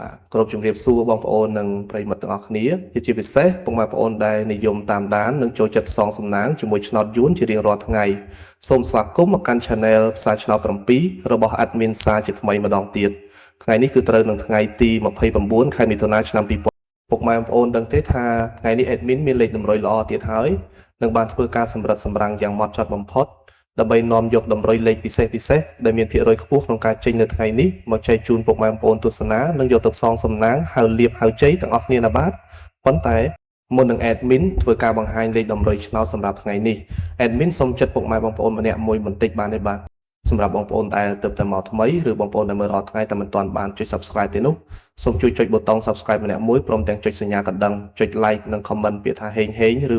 បាទគ្រប់ជំរាបសួរបងប្អូននិងប្រិយមិត្តទាំងអស់គ្នាជាពិសេសពុកម៉ែបងប្អូនដែលនិយមតាមដាននិងចូលចិត្តសងសំណាងជាមួយឆ្នោតយួនជារៀងរាល់ថ្ងៃសូមស្វាគមន៍មកកាន់ Channel ផ្សាយឆ្នោត7របស់ Admin សាជាថ្មីម្ដងទៀតថ្ងៃនេះគឺត្រូវនឹងថ្ងៃទី29ខែមិថុនាឆ្នាំ2000ពុកម៉ែបងប្អូនដឹងទេថាថ្ងៃនេះ Admin មានលេខតម្រុយល្អទៀតហើយនឹងបានធ្វើការសម្រិតសម្រាំងយ៉ាងម៉ត់ចត់បំផុតដើម្បីនាំយកតម្រុយលេខពិសេសដែលមានភាគរយខ្ពស់ក្នុងការចេញនៅថ្ងៃនេះមកចែកជូនពុកម៉ែបងប្អូនទស្សនានិងយកទៅផ្សងសំណាងហៅលៀបហៅជ័យទាំងអស់គ្នាណាបាទប៉ុន្តែមុននឹង Admin ធ្វើការបង្ហាញលេខតម្រុយឆ្នោតសម្រាប់ថ្ងៃនេះ Admin សូមចិត្តពុកម៉ែបងប្អូនម្នាក់មួយបន្តិចបានទេបាទសម្រាប់បងប្អូនដែលទើបតែមកថ្មីឬបងប្អូនដែលមើលរាល់ថ្ងៃតែមិនទាន់បានចុច Subscribe ទេនោះសូមជួយចុចប៊ូតុង Subscribe ម្នាក់មួយព្រមទាំងចុចសញ្ញាកណ្ដឹងចុច Like និង Comment ពាក្យថាហេងឬ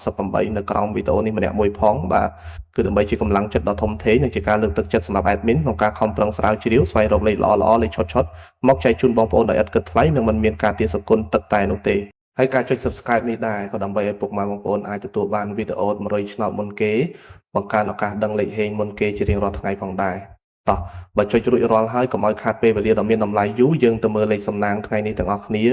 168នៅក្រោមវីដេអូនេះម្នាក់មួយផងបាទគឺដើម្បីជាកម្លាំងចិត្តដ៏ធំធេងនិងជាការលើកទឹកចិត្តសម្រាប់ Admin ក្នុងការខំប្រឹងស្រាវជ្រាវស្វែងរកលេខល្អៗលេខឆុតមកចែកជូនបងប្អូនដោយឥតគិតថ្លៃនិងមិនមានការទារសង្គន់ទឹកតែនោះទេហើយការចុច Subscribe នេះដែរក៏ដើម្បីឲ្យពុកម៉ែបងប្អូនអាចទទួលបានវីដេអូ100ឆ្នោតមុនគេបង្កើនឱកាសដឹងលេខហេងមុនគេជារៀងរាល់ថ្ងៃផងដែរតោះបើចុចរួចរាល់ហើយកុំឲ្យខាតពេលវេលាដ៏មានតម្លៃយូរយើងទៅមើលលេខសំណាងថ្ងៃនេះទាំងអស់គ្នា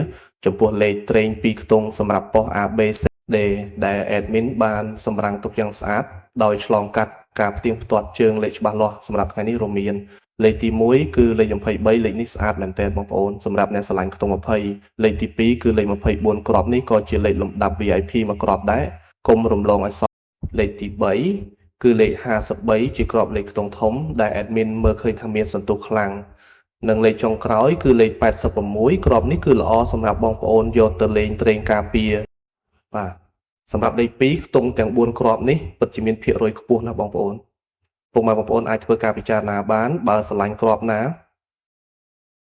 ចំពោះលេខត្រេង2ខ្ទង់សម្រាប់ប៉ុស ABCD ដែល Admin បានសម្រាំងទុកយ៉ាងស្អាតដោយឆ្លងកាត់ការផ្ទៀងផ្ទាត់ជើងលេខច្បាស់លាស់សម្រាប់ថ្ងៃនេះរួមមានលេខទី1គឺលេខ23លេខនេះស្អាតមែនទែនបងប្អូនសម្រាប់អ្នកស្រឡាញ់ខ្ទង់20លេខទី2គឺលេខ24គ្រាប់នេះក៏ជាលេខលំដាប់ VIP មួយគ្រាប់ដែរកុំរំលងឲ្យសោះលេខទី3គឺលេខ53ជាក្របលេខខ្ទង់ធំដែល Admin មើលឃើញថាមានសន្ទុះខ្លាំងនិងលេខចុងក្រោយគឺលេខ86ក្របនេះគឺល្អសម្រាប់បងប្អូនយកទៅលេងត្រេងការពារបាទសម្រាប់លេខ2ខ្ទង់ទាំង4គ្រាប់នេះពិតជាមានភាគរយខ្ពស់ណាស់បងប្អូនពុកម៉ែបងប្អូនអាចធ្វើការពិចារណាបានបើស្រឡាញ់គ្រាប់ណា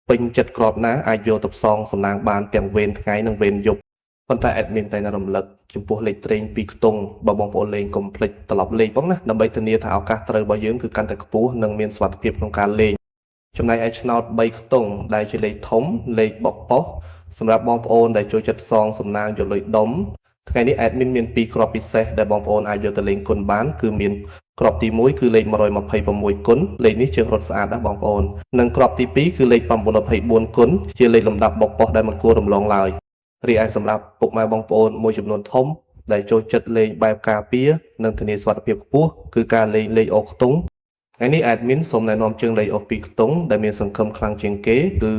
ពេញចិត្តគ្រាប់ណាអាចយកទៅផ្សងសំណាងបានទាំងវេនថ្ងៃនិងវេនយប់ប៉ុន្តែ Admin តែរំលឹកចំពោះលេខត្រេង2ខ្ទង់បើបងប្អូនលេងកុំភ្លេចត្រឡប់លេខផងណាដើម្បីធានាថាឱកាសត្រូវរបស់យើងគឺកាន់តែខ្ពស់និងមានសុវត្ថិភាពក្នុងការលេងចំណែកឯឆ្នោត3ខ្ទង់ដែលជាលេខធំលេខបកប៉ុសសម្រាប់បងប្អូនដែលចូលចិត្តផ្សងសំណាងយកលុយដុំថ្ងៃនេះ Admin មាន2គ្រាប់ពិសេសដែលបងប្អូនអាចយកទៅលេងគុណបានគឺមានគ្រាប់ទី1គឺលេខ126គុណលេខនេះជើងរត់ស្អាតណាស់បងប្អូននិងគ្រាប់ទី2គឺលេខ924គុណជាលេខលំដាប់បកប៉ុសដែលមិនគួររំលងឡើយរីឯសម្រាប់ពុកម៉ែបងប្អូនមួយចំនួនធំដែលចូលចិត្តលេងបែបការពារនិងធានាសុវត្ថិភាពខ្ពស់គឺការលេងលេខអូសខ្ទង់ថ្ងៃនេះ Admin សូមណែនាំជើងលេខអូស2ខ្ទង់ដែលមានសង្ឃឹមខ្លាំងជាងគេគឺ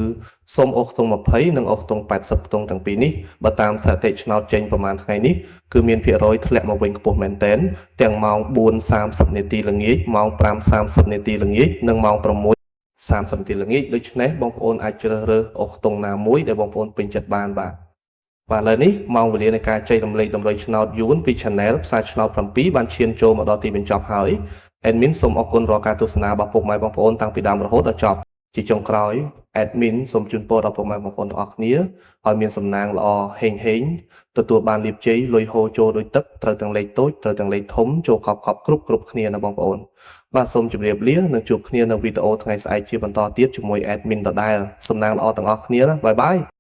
សូមអូសខ្ទង់20និងអូសខ្ទង់80ខ្ទង់ទាំងពីរនេះបើតាមសถิតិឆ្នោតចេញប្រហែលថ្ងៃនេះគឺមានភាគរយធ្លាក់មកវិញខ្ពស់មែនទែនទាំងម៉ោង 4:30 នាទីល្ងាចម៉ោង 5:30 នាទីល្ងាចនិងម៉ោង 6:30 នាទីល្ងាចដូច្នេះបងប្អូនអាចជ្រើសរើសអូសខ្ទង់ណាមួយដែលបងប្អូនពេញចិត្តបានបាទឥឡូវនេះម៉ោងវេលានៃការចែករំលែកតម្រុយឆ្នោតយួនពី Channel ផ្សាយឆ្នោត7បានឈានចូលមកដល់ទីបញ្ចប់ហើយ Admin សូមអរគុណរាល់ការទស្សនារបស់ពុកម៉ែបងប្អូនតាំងពីដើមរហូតដល់ចប់ជាចុងក្រោយ Admin សូមជូនពរដល់ពុកម៉ែបងប្អូនទាំងអស់គ្នាឲ្យមានសំណាងល្អហេងទទួលបានលាភជ័យលុយហូរចូលដូចទឹកត្រូវទាំងលេខតូចត្រូវទាំងលេខធំចូលកប់គ្រប់គ្នាណាបងប្អូនបាទសូមជម្រាបលានិងជួបគ្នានៅវីដេអូថ្ងៃស្អែកជាបន្តទៀតជាមួយ Admin ដដែលសំណាងល្អទាំងអស់គ្នាណាបាយបាយ